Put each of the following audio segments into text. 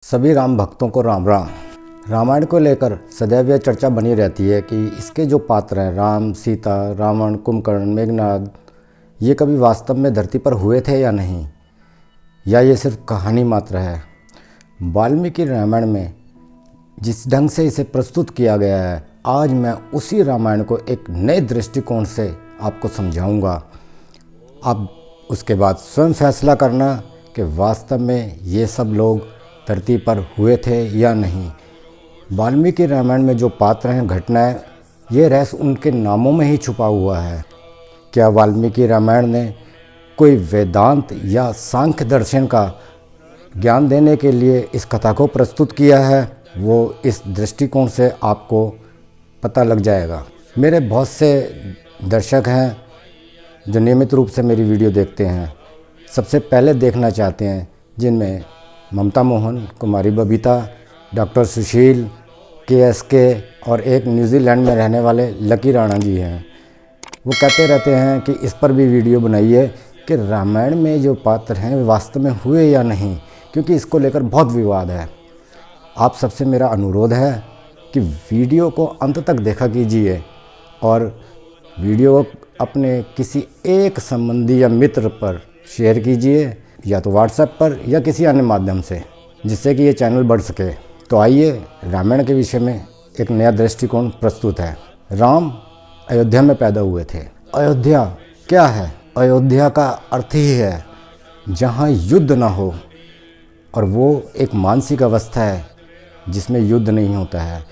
सभी राम भक्तों को राम राम। रामायण को लेकर सदैव यह चर्चा बनी रहती है कि इसके जो पात्र हैं राम, सीता, रावण, कुंभकर्ण, मेघनाद, ये कभी वास्तव में धरती पर हुए थे या नहीं, या ये सिर्फ कहानी मात्र है। वाल्मीकि रामायण में जिस ढंग से इसे प्रस्तुत किया गया है, आज मैं उसी रामायण को एक नए दृष्टिकोण से आपको समझाऊंगा। आप उसके बाद स्वयं फैसला करना कि वास्तव में ये सब लोग धरती पर हुए थे या नहीं। वाल्मीकि रामायण में जो पात्र हैं, घटनाएं, ये रहस्य उनके नामों में ही छुपा हुआ है। क्या वाल्मीकि रामायण ने कोई वेदांत या सांख्य दर्शन का ज्ञान देने के लिए इस कथा को प्रस्तुत किया है, वो इस दृष्टिकोण से आपको पता लग जाएगा। मेरे बहुत से दर्शक हैं जो नियमित रूप से मेरी वीडियो देखते हैं, सबसे पहले देखना चाहते हैं, जिनमें ममता मोहन, कुमारी बबीता, डॉक्टर सुशील, के और एक न्यूजीलैंड में रहने वाले लकी राणा जी हैं। वो कहते रहते हैं कि इस पर भी वीडियो बनाइए कि रामायण में जो पात्र हैं वास्तव में हुए या नहीं, क्योंकि इसको लेकर बहुत विवाद है। आप सबसे मेरा अनुरोध है कि वीडियो को अंत तक देखा कीजिए और वीडियो अपने किसी एक संबंधी या मित्र पर शेयर कीजिए, या तो व्हाट्सएप पर या किसी अन्य माध्यम से, जिससे कि ये चैनल बढ़ सके। तो आइए, रामायण के विषय में एक नया दृष्टिकोण प्रस्तुत है। राम अयोध्या में पैदा हुए थे। अयोध्या क्या है? अयोध्या का अर्थ ही है जहाँ युद्ध ना हो, और वो एक मानसिक अवस्था है जिसमें युद्ध नहीं होता है।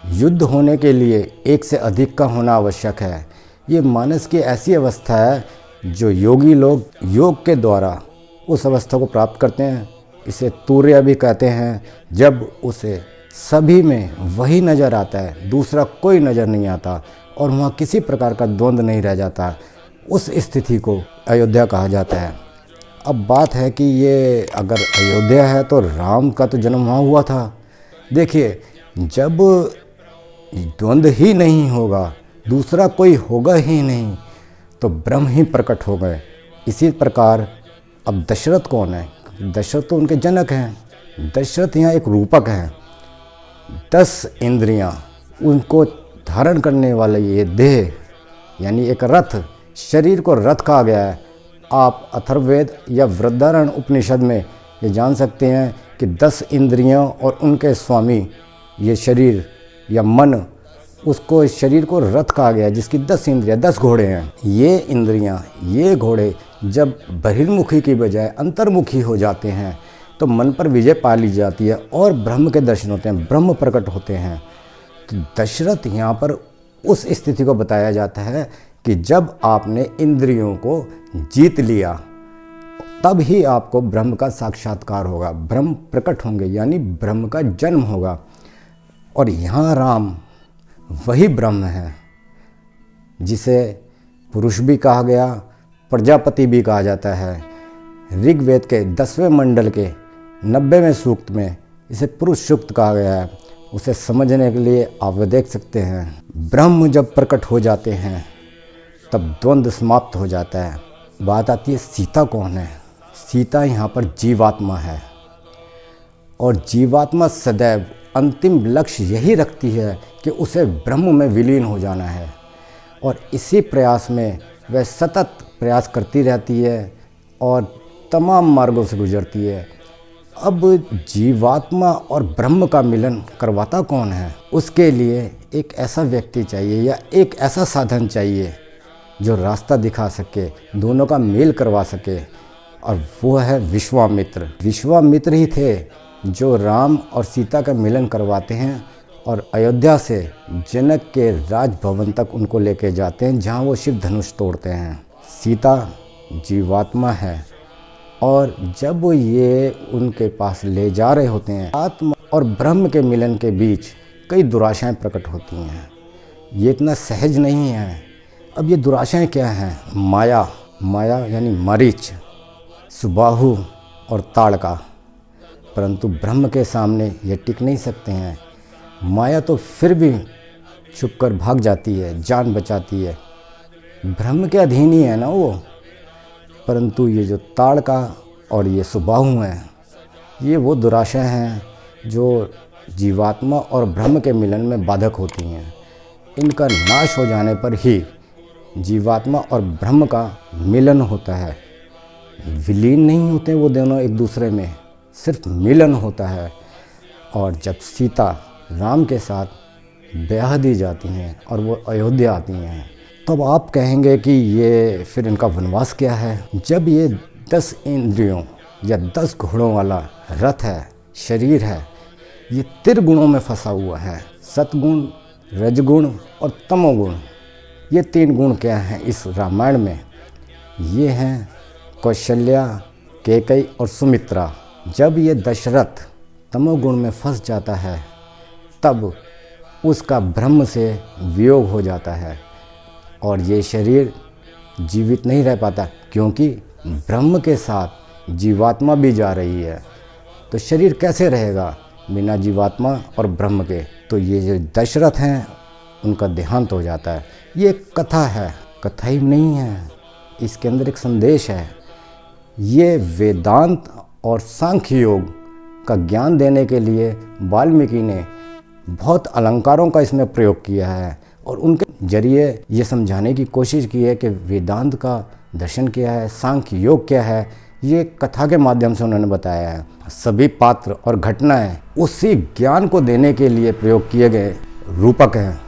युद्ध होने के लिए एक से अधिक का होना आवश्यक है। ये मानस की ऐसी अवस्था है जो योगी लोग योग के द्वारा उस अवस्था को प्राप्त करते हैं। इसे तुर्य भी कहते हैं, जब उसे सभी में वही नज़र आता है, दूसरा कोई नज़र नहीं आता और वहाँ किसी प्रकार का द्वंद्व नहीं रह जाता, उस स्थिति को अयोध्या कहा जाता है। अब बात है कि ये अगर अयोध्या है तो राम का तो जन्म वहाँ हुआ था। देखिए, जब द्वंद्व ही नहीं होगा, दूसरा कोई होगा ही नहीं, तो ब्रह्म ही प्रकट हो गए। इसी प्रकार अब दशरथ कौन है? दशरथ तो उनके जनक हैं। दशरथ यहाँ एक रूपक हैं। 10 इंद्रियाँ, उनको धारण करने वाला ये देह, यानी एक रथ, शरीर को रथ कहा गया है। आप अथर्ववेद या वृहदारण्य उपनिषद में ये जान सकते हैं कि 10 इंद्रियाँ और उनके स्वामी ये शरीर या मन, उसको इस शरीर को रथ कहा गया है, जिसकी 10 इंद्रियाँ, 10 घोड़े हैं। ये इंद्रियाँ, ये घोड़े जब बहिर्मुखी की बजाय अंतर्मुखी हो जाते हैं तो मन पर विजय पा ली जाती है और ब्रह्म के दर्शन होते हैं, ब्रह्म प्रकट होते हैं। तो दशरथ यहाँ पर उस स्थिति को बताया जाता है कि जब आपने इंद्रियों को जीत लिया, तब ही आपको ब्रह्म का साक्षात्कार होगा, ब्रह्म प्रकट होंगे, यानी ब्रह्म का जन्म होगा। और यहाँ राम वही ब्रह्म है जिसे पुरुष भी कहा गया, प्रजापति भी कहा जाता है। ऋग्वेद के 10वें मंडल के 90वें सूक्त में इसे पुरुष सूक्त कहा गया है। उसे समझने के लिए आप देख सकते हैं, ब्रह्म जब प्रकट हो जाते हैं तब द्वंद्व समाप्त हो जाता है। बात आती है सीता कौन है? सीता यहाँ पर जीवात्मा है, और जीवात्मा सदैव अंतिम लक्ष्य यही रखती है कि उसे ब्रह्म में विलीन हो जाना है, और इसी प्रयास में वह सतत प्रयास करती रहती है और तमाम मार्गों से गुजरती है। अब जीवात्मा और ब्रह्म का मिलन करवाता कौन है? उसके लिए एक ऐसा व्यक्ति चाहिए या एक ऐसा साधन चाहिए जो रास्ता दिखा सके, दोनों का मेल करवा सके, और वो है विश्वामित्र। विश्वामित्र ही थे जो राम और सीता का मिलन करवाते हैं और अयोध्या से जनक के राजभवन तक उनको लेके जाते हैं, जहाँ वो शिव धनुष तोड़ते हैं। सीता जीवात्मा है, और जब ये उनके पास ले जा रहे होते हैं, आत्मा और ब्रह्म के मिलन के बीच कई दुराशाएं प्रकट होती हैं। ये इतना सहज नहीं है। अब ये दुराशाएं क्या हैं? माया, माया यानी मरीच, सुबाहु और ताड़का। परंतु ब्रह्म के सामने ये टिक नहीं सकते हैं। माया तो फिर भी छुप कर भाग जाती है, जान बचाती है, ब्रह्म के अधीन ही है ना वो। परंतु ये जो ताड़का और ये सुबाहु हैं, ये वो दुराशा हैं जो जीवात्मा और ब्रह्म के मिलन में बाधक होती हैं। इनका नाश हो जाने पर ही जीवात्मा और ब्रह्म का मिलन होता है। विलीन नहीं होते वो दोनों एक दूसरे में, सिर्फ मिलन होता है। और जब सीता राम के साथ ब्याह दी जाती हैं और वो अयोध्या आती हैं, तब आप कहेंगे कि ये फिर इनका वनवास क्या है। जब ये 10 इंद्रियों या 10 घोड़ों वाला रथ है, शरीर है, ये त्रिगुणों में फंसा हुआ है। सतगुण, रजगुण और तमोगुण, ये 3 गुण क्या हैं इस रामायण में? ये हैं कौशल्या, कैकेयी और सुमित्रा। जब ये दशरथ तमोगुण में फंस जाता है, तब उसका ब्रह्म से वियोग हो जाता है और ये शरीर जीवित नहीं रह पाता, क्योंकि ब्रह्म के साथ जीवात्मा भी जा रही है। तो शरीर कैसे रहेगा बिना जीवात्मा और ब्रह्म के? तो ये जो दशरथ हैं, उनका देहांत हो जाता है। ये एक कथा है, कथा ही नहीं है, इसके अंदर एक संदेश है। ये वेदांत और सांख्य योग का ज्ञान देने के लिए वाल्मीकि ने बहुत अलंकारों का इसमें प्रयोग किया है और उनके जरिए ये समझाने की कोशिश की है कि वेदांत का दर्शन क्या है, सांख्य योग क्या है। ये कथा के माध्यम से उन्होंने बताया है। सभी पात्र और घटनाएं उसी ज्ञान को देने के लिए प्रयोग किए गए रूपक हैं।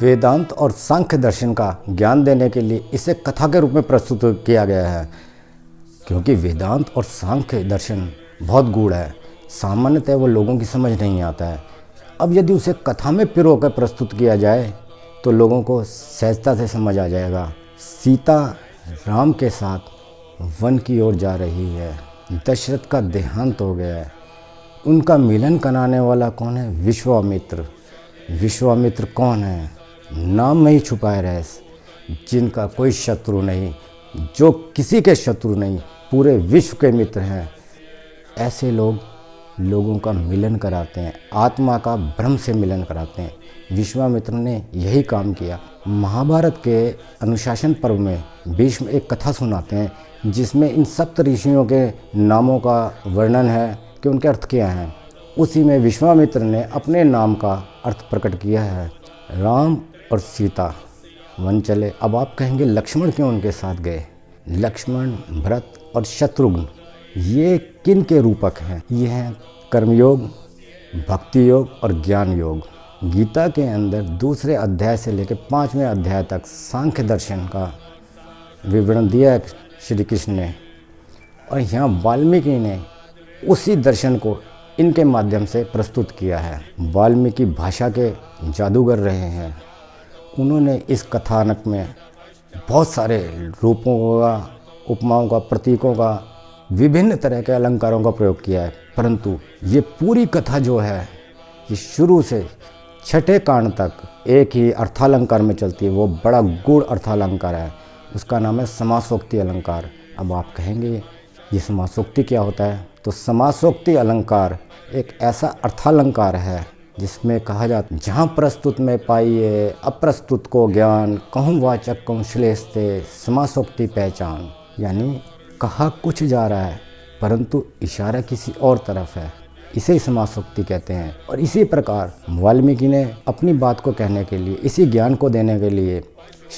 वेदांत और सांख्य दर्शन का ज्ञान देने के लिए इसे कथा के रूप में प्रस्तुत किया गया है, क्योंकि वेदांत और सांख्य दर्शन बहुत गूढ़ है, सामान्यतः वो लोगों की समझ नहीं आता है। अब यदि उसे कथा में पिरो कर प्रस्तुत किया जाए तो लोगों को सहजता से समझ आ जाएगा। सीता राम के साथ वन की ओर जा रही है, दशरथ का देहांत हो गया है। उनका मिलन कराने वाला कौन है? विश्वामित्र। विश्वामित्र कौन है? नाम में ही छुपा है रहस्य। जिनका कोई शत्रु नहीं, जो किसी के शत्रु नहीं, पूरे विश्व के मित्र हैं। ऐसे लोगों का मिलन कराते हैं, आत्मा का ब्रह्म से मिलन कराते हैं। विश्वामित्र ने यही काम किया। महाभारत के अनुशासन पर्व में भीष्म एक कथा सुनाते हैं जिसमें इन सप्त ऋषियों के नामों का वर्णन है कि उनके अर्थ क्या हैं। उसी में विश्वामित्र ने अपने नाम का अर्थ प्रकट किया है। राम और सीता वन चले। अब आप कहेंगे लक्ष्मण क्यों उनके साथ गए? लक्ष्मण, भरत और शत्रुघ्न ये किन के रूपक हैं? ये हैं कर्मयोग, भक्ति योग और ज्ञान योग। गीता के अंदर 2 अध्याय से लेकर 5वें अध्याय तक सांख्य दर्शन का विवरण दिया है श्री कृष्ण ने, और यहाँ वाल्मीकि ने उसी दर्शन को इनके माध्यम से प्रस्तुत किया है। वाल्मीकि भाषा के जादूगर रहे हैं। उन्होंने इस कथानक में बहुत सारे रूपों का, उपमाओं का, प्रतीकों का, विभिन्न तरह के अलंकारों का प्रयोग किया है। परंतु ये पूरी कथा जो है, ये शुरू से 6ठे कांड तक एक ही अर्थालंकार में चलती है। वो बड़ा गूढ़ अर्थालंकार है, उसका नाम है समासोक्ति अलंकार। अब आप कहेंगे ये समासोक्ति क्या होता है? तो समासोक्ति अलंकार एक ऐसा अर्थालंकार है जिसमें कहा जाता, जहाँ प्रस्तुत में पाइए अप्रस्तुत को ज्ञान, कहूँ वाचक कहूँ श्लेषते, समासोक्ति पहचान। यानी कहा कुछ जा रहा है परंतु इशारा किसी और तरफ है, इसे समासोक्ति कहते हैं। और इसी प्रकार वाल्मीकि ने अपनी बात को कहने के लिए, इसी ज्ञान को देने के लिए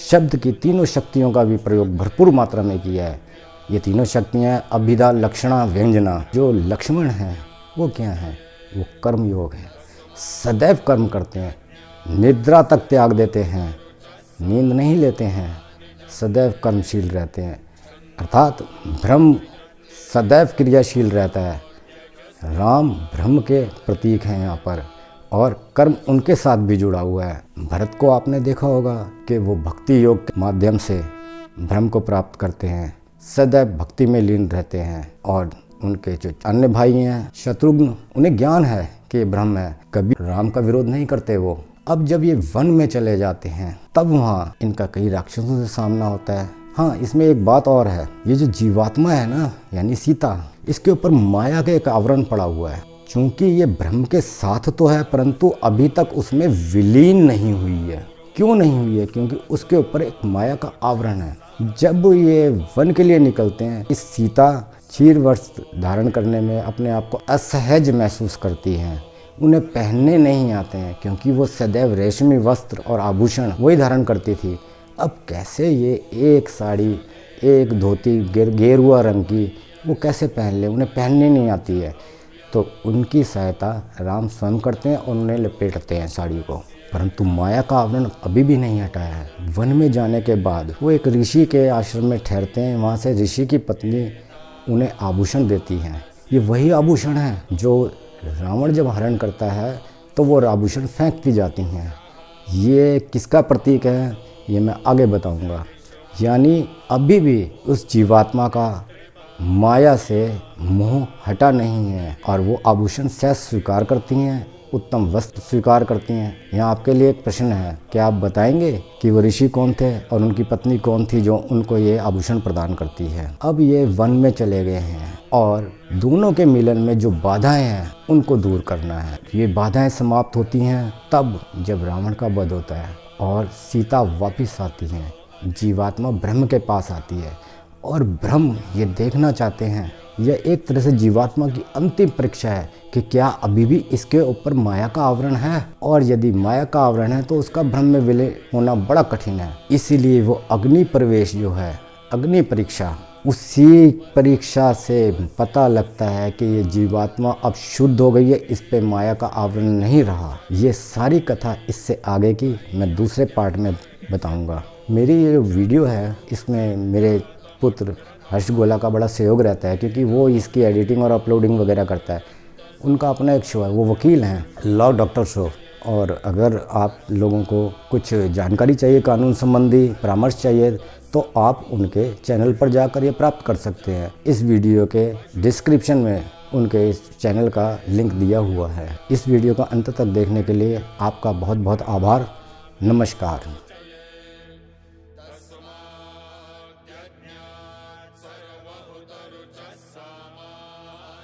शब्द की 3 शक्तियों का भी प्रयोग भरपूर मात्रा में किया है। ये 3 शक्तियाँ अभिधा, लक्षणा, व्यंजना। जो लक्ष्मण हैं वो क्या हैं? वो कर्म योग है। सदैव कर्म करते हैं, निद्रा तक त्याग देते हैं, नींद नहीं लेते हैं, सदैव कर्मशील रहते हैं। अर्थात ब्रह्म सदैव क्रियाशील रहता है। राम ब्रह्म के प्रतीक हैं यहाँ पर, और कर्म उनके साथ भी जुड़ा हुआ है। भरत को आपने देखा होगा कि वो भक्ति योग के माध्यम से ब्रह्म को प्राप्त करते हैं, सदैव भक्ति में लीन रहते हैं। और उनके जो अन्य भाई हैं शत्रुघ्न, उन्हें ज्ञान है कि ये ब्रह्म है, कभी राम का विरोध नहीं करते वो। अब जब ये वन में चले जाते हैं तब वहाँ इनका कई राक्षसों से सामना होता है। हाँ, इसमें एक बात और है, ये जो जीवात्मा है ना, यानी सीता, इसके ऊपर माया का एक आवरण पड़ा हुआ है। चूंकि ये ब्रह्म के साथ तो है परंतु अभी तक उसमें विलीन नहीं हुई है। क्यों नहीं हुई है? क्योंकि उसके ऊपर एक माया का आवरण है। जब ये वन के लिए निकलते हैं, इस सीता क्षीर वस्त्र धारण करने में अपने आप को असहज महसूस करती हैं उन्हें पहनने नहीं आते हैं, क्योंकि वो सदैव रेशमी वस्त्र और आभूषण वही धारण करती थी। अब कैसे ये एक साड़ी, एक धोती गेरुआ रंग की वो कैसे पहन ले, उन्हें पहनने नहीं आती है। तो उनकी सहायता राम स्वयं करते हैं और उन्हें लपेटते हैं साड़ी को। परंतु माया का आवरण अभी भी नहीं हटाया है। वन में जाने के बाद वो एक ऋषि के आश्रम में ठहरते हैं। वहाँ से ऋषि की पत्नी उन्हें आभूषण देती हैं। ये वही आभूषण हैं जो रावण जब हरण करता है तो वो आभूषण फेंक दी जाती हैं। ये किसका प्रतीक है ये मैं आगे बताऊंगा। यानी अभी भी उस जीवात्मा का माया से मोह हटा नहीं है और वो आभूषण सहज स्वीकार करती हैं, उत्तम वस्त्र स्वीकार करती हैं। यहाँ आपके लिए एक प्रश्न है, क्या आप बताएंगे कि वो ऋषि कौन थे और उनकी पत्नी कौन थी जो उनको ये आभूषण प्रदान करती है। अब ये वन में चले गए हैं और दोनों के मिलन में जो बाधाएं हैं उनको दूर करना है। ये बाधाएं समाप्त होती हैं तब जब रावण का वध होता है और सीता वापिस आती हैं। जीवात्मा ब्रह्म के पास आती है और ब्रह्म ये देखना चाहते हैं, यह एक तरह से जीवात्मा की अंतिम परीक्षा है कि क्या अभी भी इसके ऊपर माया का आवरण है, और यदि माया का आवरण है तो उसका ब्रह्म में विलय होना बड़ा कठिन है। इसीलिए वो अग्नि प्रवेश जो है, अग्नि परीक्षा, उसी परीक्षा से पता लगता है कि ये जीवात्मा अब शुद्ध हो गई है, इस पे माया का आवरण नहीं रहा। ये सारी कथा इससे आगे की मैं दूसरे पार्ट में बताऊंगा। मेरी ये वीडियो है इसमें मेरे पुत्र हर्ष गोला का बड़ा सहयोग रहता है, क्योंकि वो इसकी एडिटिंग और अपलोडिंग वगैरह करता है। उनका अपना एक शो है, वो वकील हैं, लॉ डॉक्टर शो। और अगर आप लोगों को कुछ जानकारी चाहिए, कानून संबंधी परामर्श चाहिए, तो आप उनके चैनल पर जाकर ये प्राप्त कर सकते हैं। इस वीडियो के डिस्क्रिप्शन में उनके इस चैनल का लिंक दिया हुआ है। इस वीडियो का अंत तक देखने के लिए आपका बहुत बहुत आभार। नमस्कार। सर्वहुतरुचः सामान्यजज्ञे